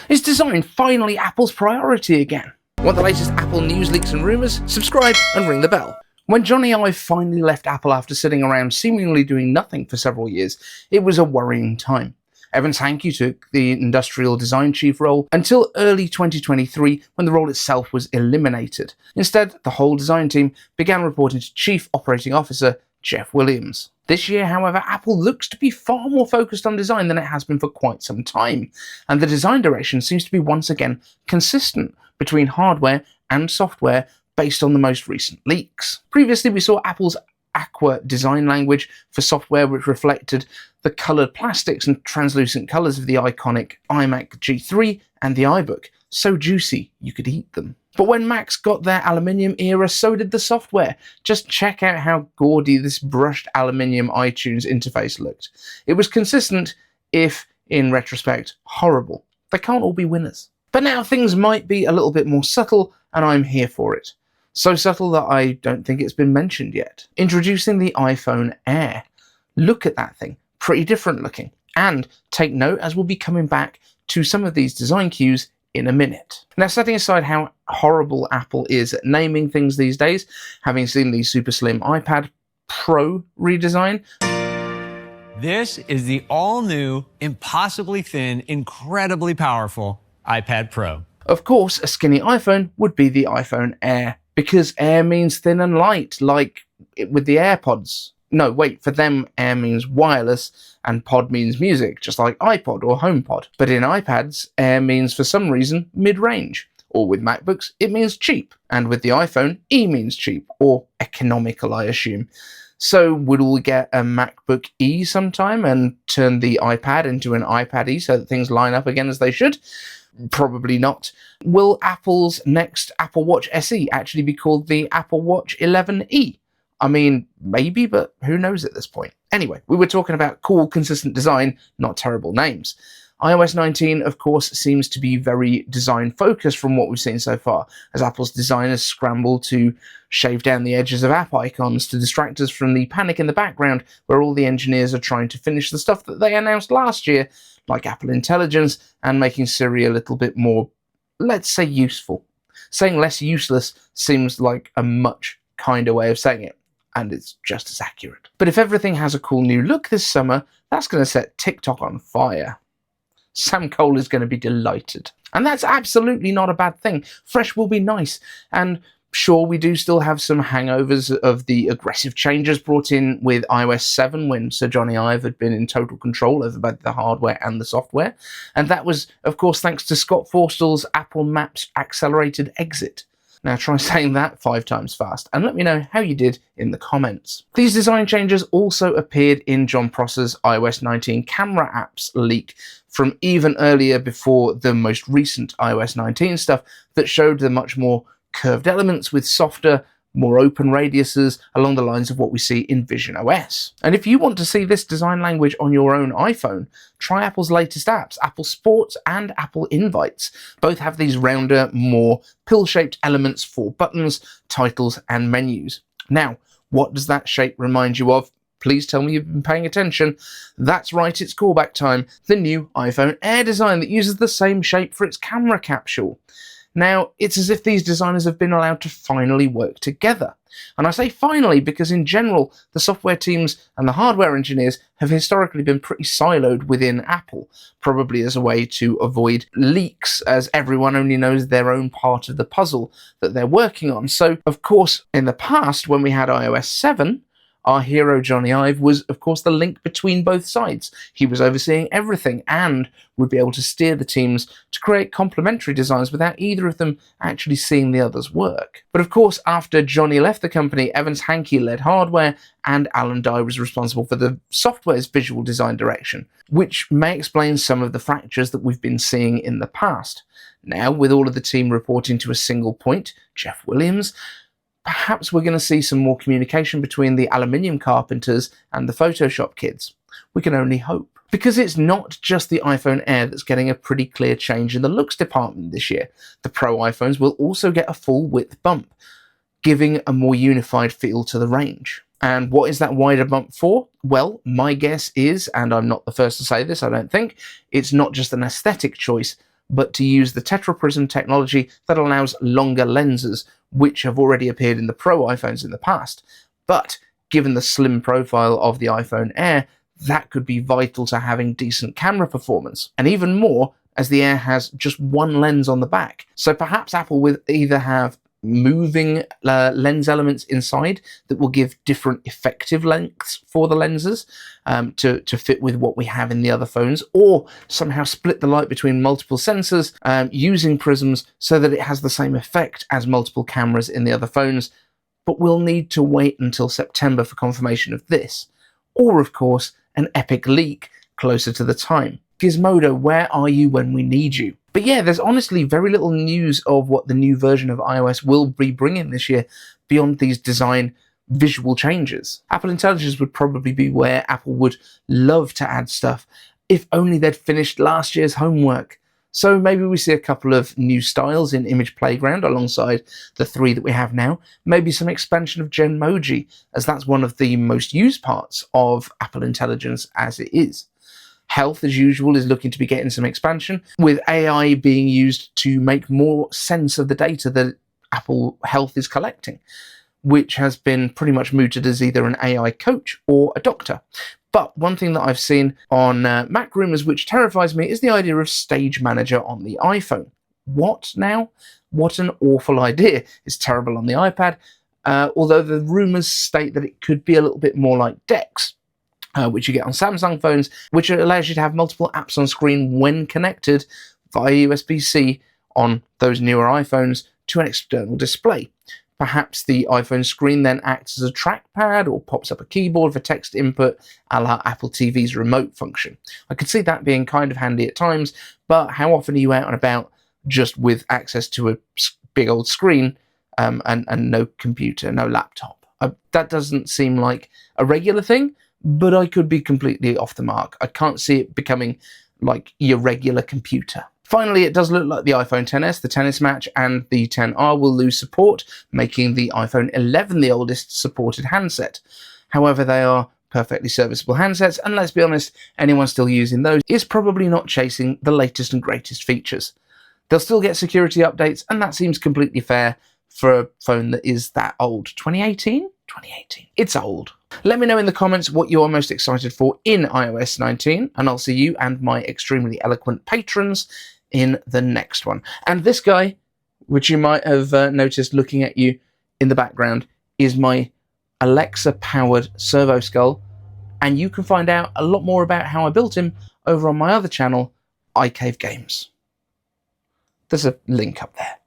Is design finally Apple's priority again? Want the latest Apple news, leaks and rumours? Subscribe and ring the bell. When Jony Ive finally left Apple after sitting around seemingly doing nothing for several years, it was a worrying time. Hankey took the industrial design chief role until early 2023, when the role itself was eliminated. Instead, the whole design team began reporting to Chief Operating Officer Jeff Williams. This year, however, Apple looks to be far more focused on design than it has been for quite some time, and the design direction seems to be once again consistent between hardware and software based on the most recent leaks. Previously, we saw Apple's Aqua design language for software, which reflected the coloured plastics and translucent colours of the iconic iMac G3 and the iBook, so juicy you could eat them. But when Macs got their Aluminium era, so did the software. Just check out how gaudy this brushed Aluminium iTunes interface looked. It was consistent, if, in retrospect, horrible. They can't all be winners. But now things might be a little bit more subtle, and I'm here for it. So subtle that I don't think it's been mentioned yet. Introducing the iPhone Air. Look at that thing. Pretty different looking. And take note, as we'll be coming back to some of these design cues in a minute. Now, setting aside how horrible Apple is at naming things these days, having seen the super slim iPad Pro redesign, this is the all-new, impossibly thin, incredibly powerful iPad Pro. Of course, a skinny iPhone would be the iPhone Air, because Air means thin and light, like with the AirPods. No, wait, for them, Air means wireless, and pod means music, just like iPod or HomePod. But in iPads, Air means, for some reason, mid-range. Or with MacBooks, it means cheap. And with the iPhone, E means cheap, or economical, I assume. So would we get a MacBook E sometime and turn the iPad into an iPad E so that things line up again as they should? Probably not. Will Apple's next Apple Watch SE actually be called the Apple Watch 11e? I mean, maybe, but who knows at this point. Anyway, we were talking about cool, consistent design, not terrible names. iOS 19, of course, seems to be very design-focused from what we've seen so far, as Apple's designers scramble to shave down the edges of app icons to distract us from the panic in the background, where all the engineers are trying to finish the stuff that they announced last year, like Apple Intelligence, and making Siri a little bit more, let's say, useful. Saying less useless seems like a much kinder way of saying it, and it's just as accurate. But if everything has a cool new look this summer, that's going to set TikTok on fire. Sam Cole is going to be delighted. And that's absolutely not a bad thing. Fresh will be nice. And sure, we do still have some hangovers of the aggressive changes brought in with iOS 7 when Sir Jony Ive had been in total control over both the hardware and the software. And that was, of course, thanks to Scott Forstall's Apple Maps accelerated exit. Now try saying that 5 times fast, and let me know how you did in the comments. These design changes also appeared in Jon Prosser's iOS 19 camera apps leak from even earlier, before the most recent iOS 19 stuff that showed the much more curved elements with softer, more open radiuses along the lines of what we see in Vision OS. And if you want to see this design language on your own iPhone, try Apple's latest apps, Apple Sports and Apple Invites. Both have these rounder, more pill-shaped elements for buttons, titles and menus. Now, what does that shape remind you of? Please tell me you've been paying attention. That's right, it's callback time. The new iPhone Air design that uses the same shape for its camera capsule. Now, it's as if these designers have been allowed to finally work together. And I say finally because in general, the software teams and the hardware engineers have historically been pretty siloed within Apple, probably as a way to avoid leaks, as everyone only knows their own part of the puzzle that they're working on. So, of course, in the past, when we had iOS 7, our hero Jony Ive was, of course, the link between both sides. He was overseeing everything and would be able to steer the teams to create complementary designs without either of them actually seeing the other's work. But of course, after Jony left the company, Hankey led hardware and Alan Dye was responsible for the software's visual design direction, which may explain some of the fractures that we've been seeing in the past. Now, with all of the team reporting to a single point, Jeff Williams, perhaps we're going to see some more communication between the Aluminium carpenters and the Photoshop kids. We can only hope. Because it's not just the iPhone Air that's getting a pretty clear change in the looks department this year. The Pro iPhones will also get a full width bump, giving a more unified feel to the range. And what is that wider bump for? Well, my guess is, and I'm not the first to say this, I don't think, it's not just an aesthetic choice, but to use the tetraprism technology that allows longer lenses, which have already appeared in the Pro iPhones in the past. But given the slim profile of the iPhone Air, that could be vital to having decent camera performance, and even more as the Air has just one lens on the back. So perhaps Apple will either have moving lens elements inside that will give different effective lengths for the lenses to fit with what we have in the other phones, or somehow split the light between multiple sensors using prisms so that it has the same effect as multiple cameras in the other phones. But we'll need to wait until September for confirmation of this, or of course an epic leak closer to the time. Gizmodo, where are you when we need you? But yeah, there's honestly very little news of what the new version of iOS will be bringing this year beyond these design visual changes. Apple Intelligence would probably be where Apple would love to add stuff, if only they'd finished last year's homework. So maybe we see a couple of new styles in Image Playground alongside the 3 that we have now. Maybe some expansion of Genmoji, as that's one of the most used parts of Apple Intelligence as it is. Health, as usual, is looking to be getting some expansion, with AI being used to make more sense of the data that Apple Health is collecting, which has been pretty much mooted as either an AI coach or a doctor. But one thing that I've seen on Mac Rumors which terrifies me is the idea of Stage Manager on the iPhone. What now? What an awful idea. It's terrible on the iPad, although the rumors state that it could be a little bit more like Dex, which you get on Samsung phones, which allows you to have multiple apps on screen when connected via USB-C on those newer iPhones to an external display. Perhaps the iPhone screen then acts as a trackpad or pops up a keyboard for text input, a la Apple TV's remote function. I could see that being kind of handy at times, but how often are you out and about just with access to a big old screen and no computer, no laptop? That doesn't seem like a regular thing, but I could be completely off the mark. I can't see it becoming like your regular computer. Finally, it does look like the iPhone XS, the Tennis Match, and the XR will lose support, making the iPhone 11 the oldest supported handset. However, they are perfectly serviceable handsets, and let's be honest, anyone still using those is probably not chasing the latest and greatest features. They'll still get security updates, and that seems completely fair for a phone that is that old. 2018? 2018. It's old. Let me know in the comments what you're most excited for in iOS 19, and I'll see you and my extremely eloquent patrons in the next one. And this guy, which you might have noticed looking at you in the background, is my Alexa-powered servo skull, and you can find out a lot more about how I built him over on my other channel, iCaveDave. There's a link up there.